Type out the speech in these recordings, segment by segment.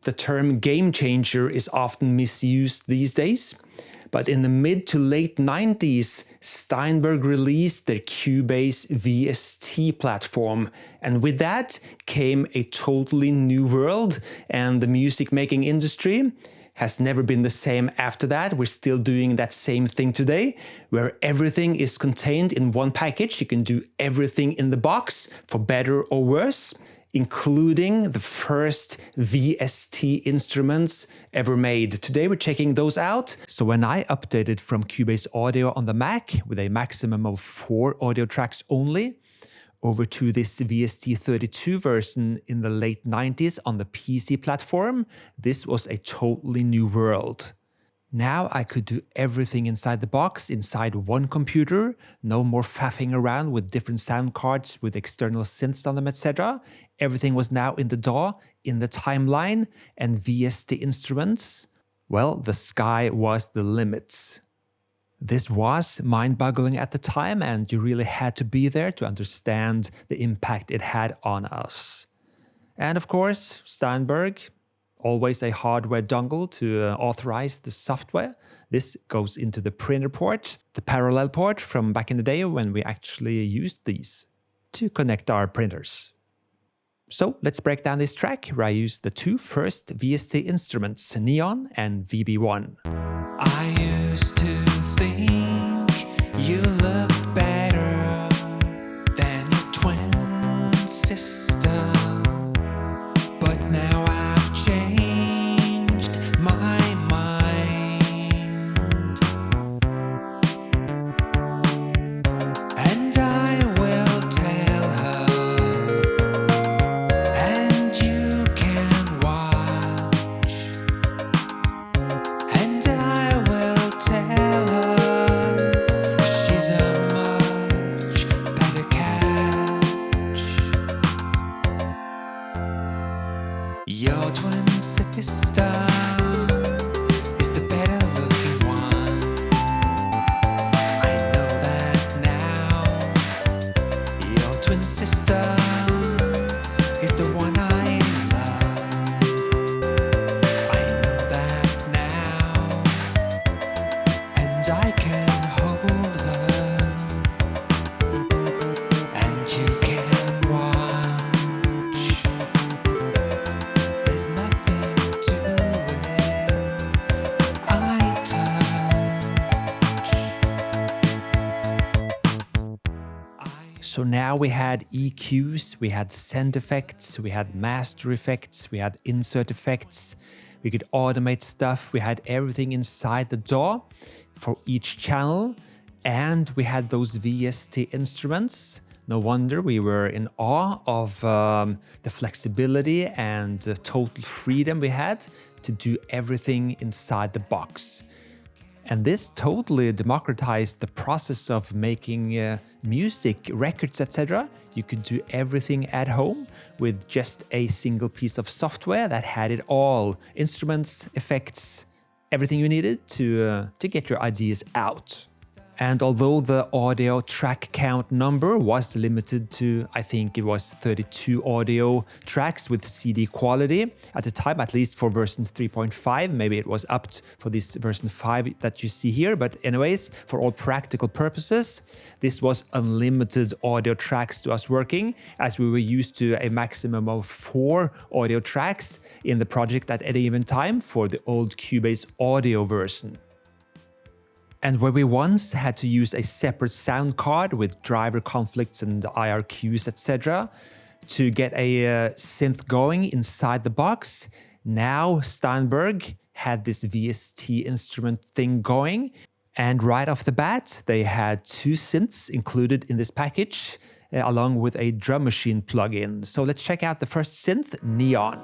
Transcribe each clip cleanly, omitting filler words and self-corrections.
The term game changer is often misused these days, but in the mid to late 90s, Steinberg released their Cubase VST platform, and with that came a totally new world, and the music making industry has never been the same after that. We're still doing that same thing today, where everything is contained in one package. You can do everything in the box, for better or worse, including the first VST instruments ever made. Today we're checking those out. So when I updated from Cubase Audio on the Mac with a maximum of 4 audio tracks only, over to this VST32 version in the late 90s on the PC platform, this was a totally new world. Now I could do everything inside the box, inside one computer, no more faffing around with different sound cards with external synths on them, etc. Everything was now in the DAW, in the timeline, and VST instruments. Well, the sky was the limit. This was mind-boggling at the time, and you really had to be there to understand the impact it had on us. And of course, Steinberg, always a hardware dongle to authorize the software. This goes into the printer port, the parallel port from back in the day when we actually used these to connect our printers. So let's break down this track where I used the 2 first VST instruments, Neon and VB1. I used to think you look better than your twin sister, but now I've changed my mind, and I will tell her, and you can watch, and I will tell her she's a much better catch. Your twin sister is the better looking one. I know that now. Your twin sister is the one I love. I know that now, and I can hold her, and you can watch. There's nothing to it I touch. So now we had EQs, we had send effects, we had master effects, we had insert effects, we could automate stuff, we had everything inside the DAW for each channel, and we had those VST instruments. No wonder we were in awe of the flexibility and the total freedom we had to do everything inside the box. And this totally democratized the process of making music, records, etc. You could do everything at home with just a single piece of software that had it all. Instruments, effects, everything you needed to get your ideas out. And although the audio track count number was limited to, I think it was 32 audio tracks with CD quality at the time, at least for version 3.5, maybe it was up for this version 5 that you see here. But anyways, for all practical purposes, this was unlimited audio tracks to us working, as we were used to a maximum of 4 audio tracks in the project at any given time for the old Cubase audio version. And where we once had to use a separate sound card with driver conflicts and IRQs, etc., to get a synth going inside the box, now Steinberg had this VST instrument thing going. And right off the bat, they had 2 synths included in this package, along with a drum machine plugin. So let's check out the first synth, Neon.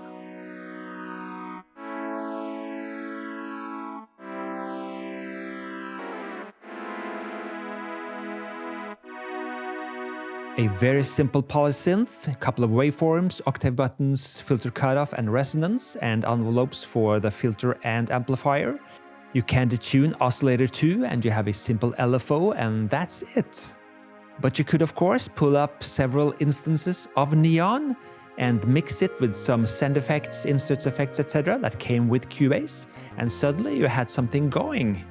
A very simple polysynth, a couple of waveforms, octave buttons, filter cutoff and resonance, and envelopes for the filter and amplifier. You can detune oscillator too, and you have a simple LFO, and that's it. But you could of course pull up several instances of Neon, and mix it with some send effects, inserts effects, etc. that came with Cubase, and suddenly you had something going.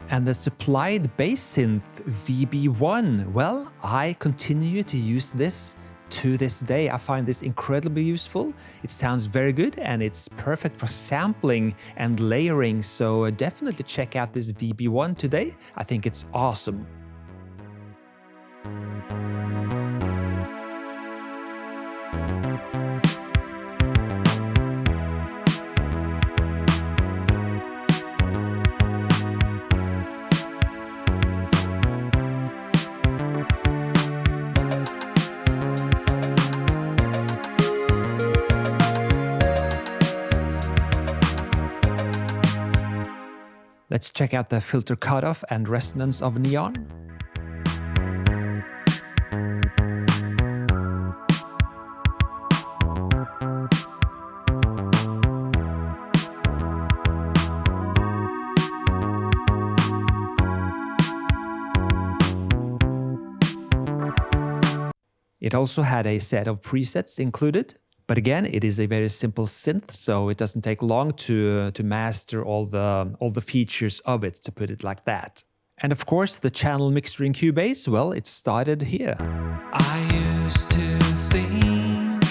And the supplied bass synth VB1, well, I continue to use this to this day. I find this incredibly useful. It sounds very good and it's perfect for sampling and layering, so definitely check out this VB1 today. I think it's awesome. Let's check out the filter cutoff and resonance of Neon. It also had a set of presets included. But again, it is a very simple synth, so it doesn't take long to master all the features of it, to put it like that. And of course, the channel mixer in Cubase, well, it started here. I used to think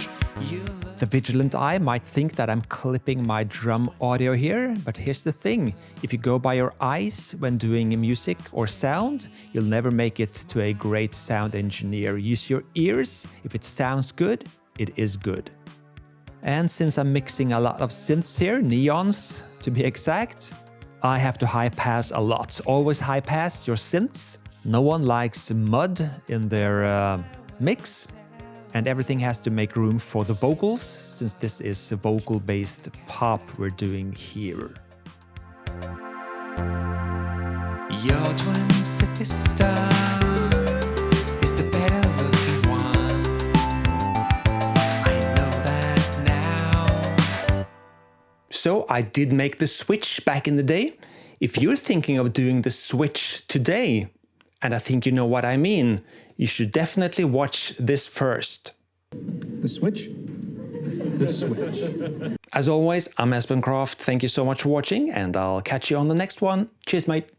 you The vigilant eye might think that I'm clipping my drum audio here, but here's the thing. If you go by your eyes when doing music or sound, you'll never make it to a great sound engineer. Use your ears. If it sounds good, it is good. And since I'm mixing a lot of synths here, neons to be exact, I have to high pass a lot. Always high pass your synths. No one likes mud in their mix. And everything has to make room for the vocals, since this is a vocal-based pop we're doing here. Your twin sister is the better looking one. I know that now. So I did make the switch back in the day. If you're thinking of doing the switch today, and I think you know what I mean, you should definitely watch this first. The switch? The switch. As always, I'm Espen Kraft. Thank you so much for watching, and I'll catch you on the next one. Cheers, mate.